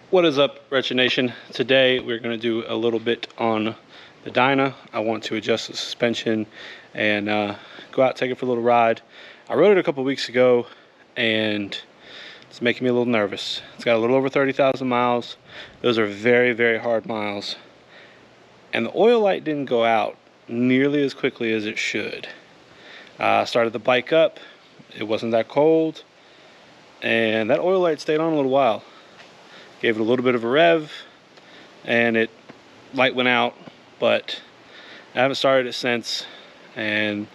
What is up, Wretched Nation? Today we're going to do a little bit on the dyna. I want to adjust the suspension and go out and take it for a little ride. I rode it a couple weeks ago and it's making me a little nervous. It's got a little over 30,000 miles. Those are very, very hard miles. And the oil light didn't go out nearly as quickly as it should. I started the bike up. It wasn't that cold. And that oil light stayed on a little while. Gave it a little bit of a rev and light went out, but I haven't started it since, and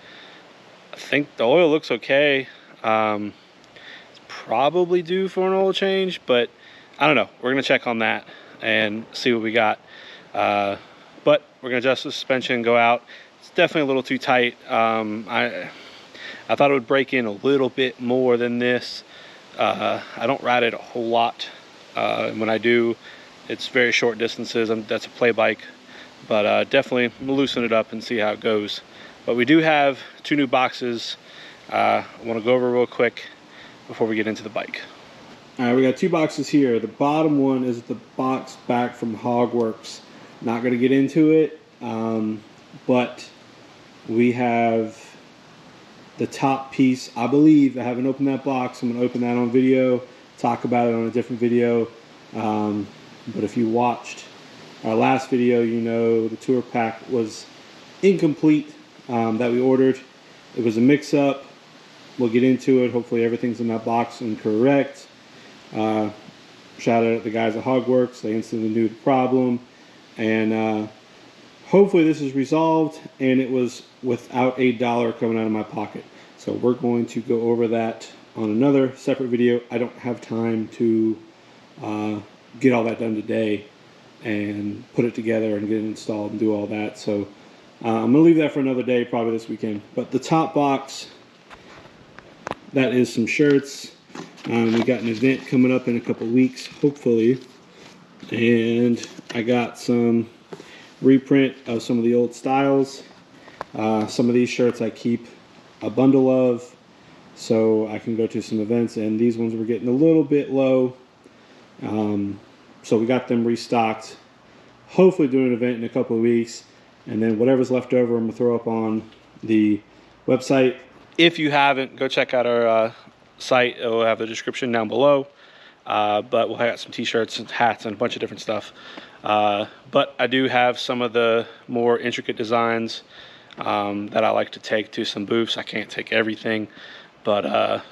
I think the oil looks okay. It's probably due for an oil change, but I don't know. We're gonna check on that and see what we got. But we're gonna adjust the suspension, go out. It's definitely a little too tight. I thought it would break in a little bit more than this. I don't ride it a whole lot. When I do, it's very short distances. That's a play bike, but definitely loosen it up and see how it goes. But we do have 2 new boxes. I want to go over real quick before we get into the bike. All right, we got 2 boxes here. The bottom one is the box back from Hogworks. Not going to get into it, but we have the top piece. I believe I haven't opened that box. I'm going to open that on video. Talk about it on a different video, but if you watched our last video, you know the tour pack was incomplete that we ordered. It was a mix-up. We'll get into it. Hopefully everything's in that box and correct. Shout out to the guys at Hogworks. They instantly knew the problem, and hopefully this is resolved and it was without $1 coming out of my pocket. So we're going to go over that on another separate video. I don't have time to get all that done today and put it together and get it installed and do all that. So I'm gonna leave that for another day, probably this weekend. But the top box, that is some shirts. We got an event coming up in a couple weeks, hopefully. And I got some reprint of some of the old styles. Some of these shirts I keep a bundle of, so I can go to some events, and these ones were getting a little bit low, so we got them restocked. Hopefully doing an event in a couple of weeks, and then whatever's left over I'm gonna throw up on the website. If you haven't, go check out our site. It will have the description down below, but we'll have some t-shirts and hats and a bunch of different stuff. But I do have some of the more intricate designs that I like to take to some booths. I can't take everything, but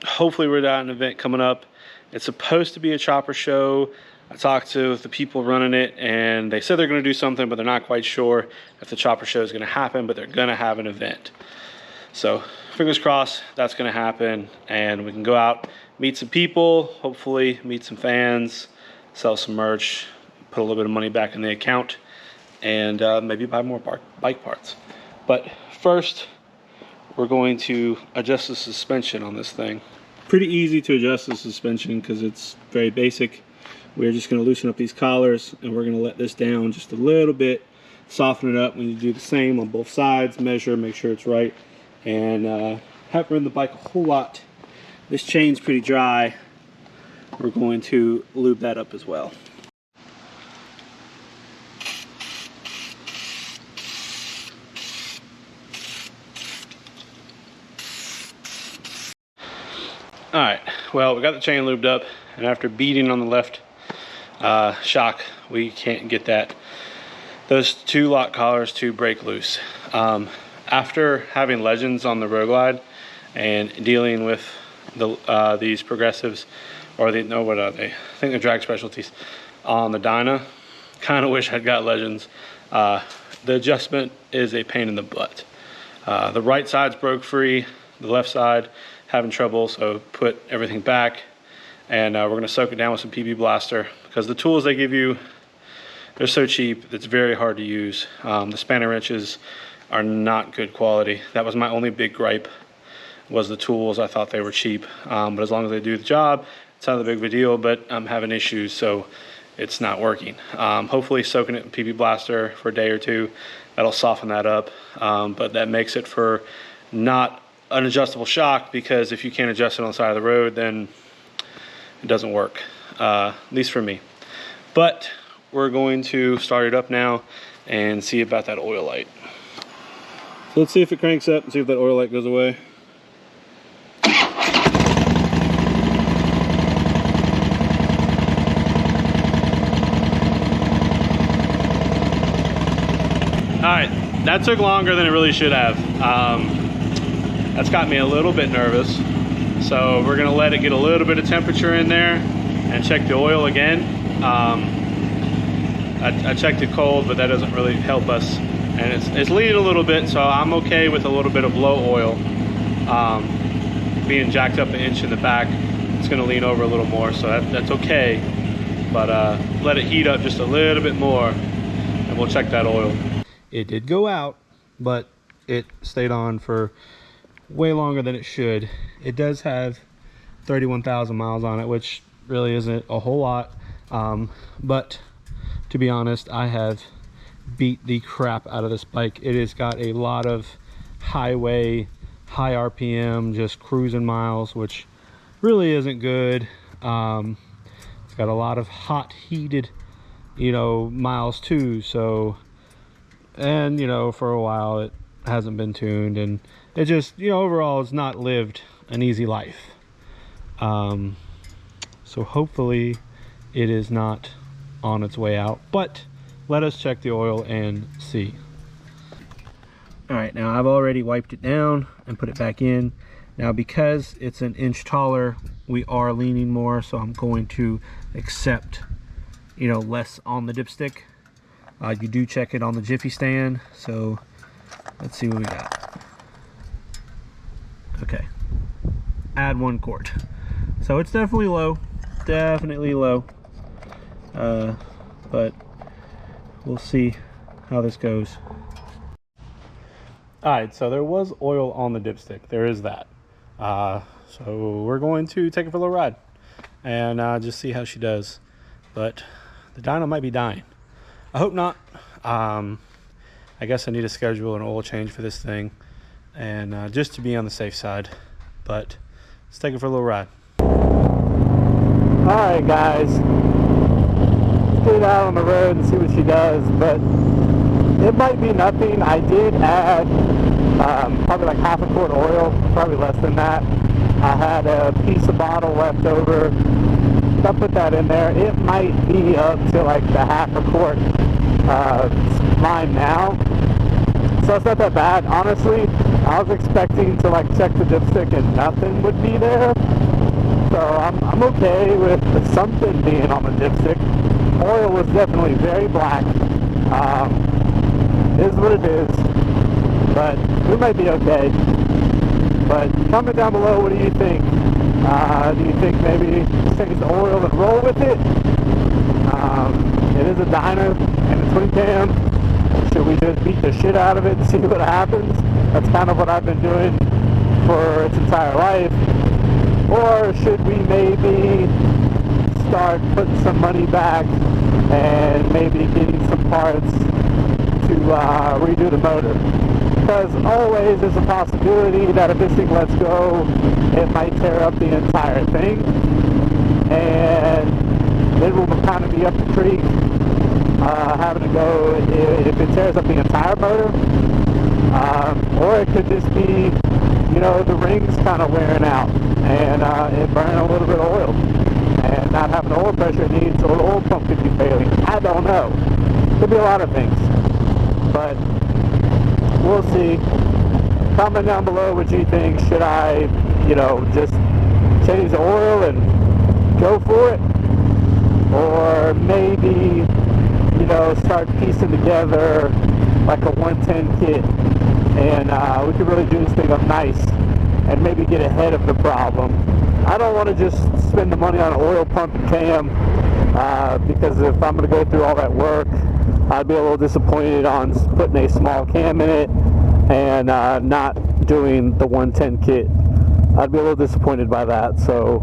hopefully we're at an event coming up. It's supposed to be a chopper show. I talked to the people running it and they said they're going to do something, but they're not quite sure if the chopper show is going to happen, but they're going to have an event. So fingers crossed that's going to happen and we can go out, meet some people, hopefully meet some fans, sell some merch, put a little bit of money back in the account, and maybe buy more bike parts. But first, we're going to adjust the suspension on this thing. Pretty easy to adjust the suspension because it's very basic. We're just going to loosen up these collars and we're going to let this down just a little bit, soften it up. When you do the same on both sides, measure, make sure it's right, and haven't ridden the bike a whole lot. This chain's pretty dry. We're going to lube that up as well. Alright, well, we got the chain lubed up, and after beating on the left shock, we can't get those 2 lock collars to break loose. After having Legends on the Road Glide and dealing with these progressives, or what are they? I think they're drag specialties on the dyna, kind of wish I'd got Legends. The adjustment is a pain in the butt. The right side's broke free, the left side having trouble, so put everything back, and we're going to soak it down with some PB Blaster because the tools they give you, they're so cheap it's very hard to use. The spanner wrenches are not good quality. That was my only big gripe, was the tools. I thought they were cheap, but as long as they do the job, it's not a big of a deal. But I'm having issues, so it's not working. Hopefully soaking it in PB Blaster for a day or 2, that'll soften that up, but that makes it for not an adjustable shock, because if you can't adjust it on the side of the road, then it doesn't work. at least for me. But we're going to start it up now and see about that oil light. So let's see if it cranks up and see if that oil light goes away. Alright, that took longer than it really should have. That's got me a little bit nervous. So we're gonna let it get a little bit of temperature in there and check the oil again. I checked it cold, but that doesn't really help us. And it's leading a little bit, so I'm okay with a little bit of low oil. Being jacked up an inch in the back, it's gonna lean over a little more, so that's okay. But let it heat up just a little bit more, and we'll check that oil. It did go out, but it stayed on for way longer than it should. It does have 31,000 miles on it, which really isn't a whole lot. But to be honest, I have beat the crap out of this bike. It has got a lot of highway, high RPM, just cruising miles, which really isn't good. It's got a lot of hot heated, miles too. So, and for a while it hasn't been tuned, and it just, overall it's not lived an easy life. So hopefully it is not on its way out, but let us check the oil and see. All right, now I've already wiped it down and put it back in. Now because it's an inch taller, we are leaning more, so I'm going to accept less on the dipstick. You do check it on the Jiffy stand, so let's see what we got. Okay, add 1 quart. So it's definitely low, but we'll see how this goes. All right, so there was oil on the dipstick. There is that. So we're going to take it for a little ride and just see how she does. But the dyno might be dying. I hope not. I guess I need to schedule an oil change for this thing, and just to be on the safe side. But let's take it for a little ride. All right, guys. Get out on the road and see what she does, but it might be nothing. I did add probably like half a quart of oil, probably less than that. I had a piece of bottle left over. I put that in there. It might be up to like the half a quart line now, so it's not that bad. Honestly, I was expecting to like check the dipstick and nothing would be there, so I'm okay with something being on the dipstick. Oil was definitely very black. Is what it is, but we might be okay. But comment down below, what do you think? Do you think maybe change the oil and roll with it? It is a dyna and a twin cam. Should we just beat the shit out of it and see what happens? That's kind of what I've been doing for its entire life. Or should we maybe start putting some money back and maybe getting some parts to redo the motor? Because always there's a possibility that if this thing lets go, it might tear up the entire thing, and it will kind of be up the creek having to go if it tears up the entire motor, or it could just be, the rings kind of wearing out and it burning a little bit of oil and not having oil pressure needs, or the oil pump could be failing. I don't know. Could be a lot of things, but we'll see. Comment down below what you think. Should I, just change the oil and go for it? Or maybe, start piecing together like a 110 kit, and we could really do this thing up nice and maybe get ahead of the problem. I don't want to just spend the money on an oil pump and cam, because if I'm going to go through all that work, I'd be a little disappointed on putting a small cam in it and not doing the 110 kit. I'd be a little disappointed by that. So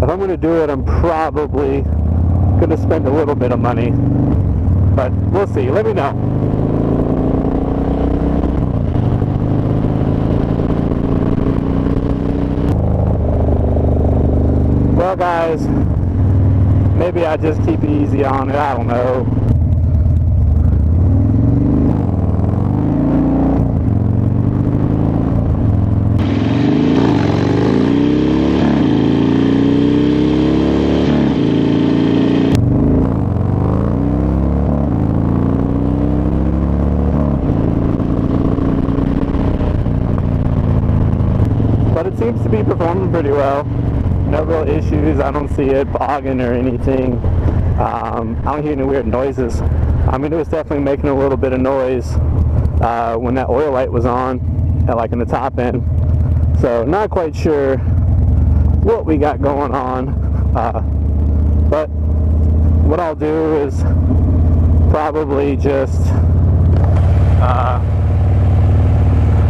if I'm going to do it, I'm probably going to spend a little bit of money, but we'll see. Let me know. Well, guys, maybe I just keep it easy on it, I don't know. But it seems to be performing pretty well. No real issues. I don't see it bogging or anything. I don't hear any weird noises. I mean, it was definitely making a little bit of noise when that oil light was on, like in the top end. So not quite sure what we got going on. But what I'll do is probably just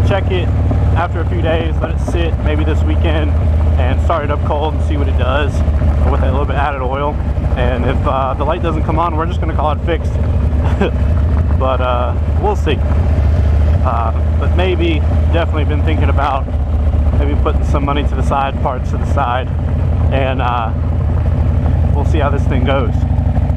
check it after a few days, let it sit maybe this weekend, and start it up cold and see what it does with a little bit added oil. And if the light doesn't come on, we're just going to call it fixed. But we'll see. But maybe, definitely been thinking about maybe putting some money to the side, parts to the side, and we'll see how this thing goes.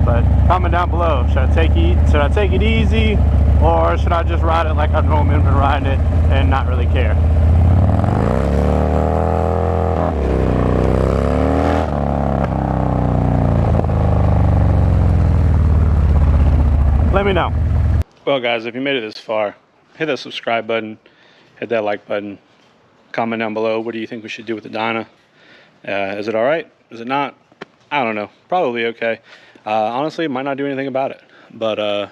But comment down below, should I take it easy, or should I just ride it like I've normally been riding it and not really care? Let me know. Well guys, if you made it this far, hit that subscribe button, hit that like button, comment down below, what do you think we should do with the dyna? Is it alright? Is it not? I don't know. Probably okay. Honestly, might not do anything about it, but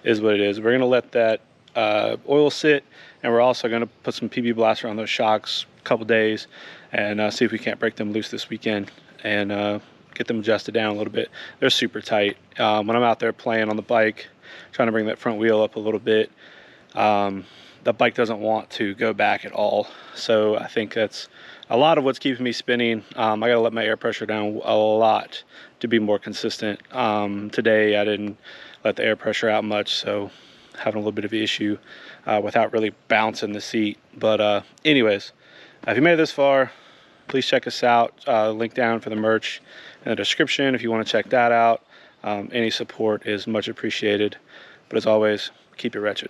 is what it is. We're gonna let that oil sit, and we're also gonna put some PB blaster on those shocks a couple days, and see if we can't break them loose this weekend and get them adjusted down a little bit. They're super tight. When I'm out there playing on the bike, trying to bring that front wheel up a little bit, the bike doesn't want to go back at all. So I think that's a lot of what's keeping me spinning. I gotta let my air pressure down a lot to be more consistent. Today I didn't let the air pressure out much, so having a little bit of an issue without really bouncing the seat. But anyways, if you made it this far, please check us out. Link down for the merch in the description if you want to check that out. Any support is much appreciated. But as always, keep it wretched.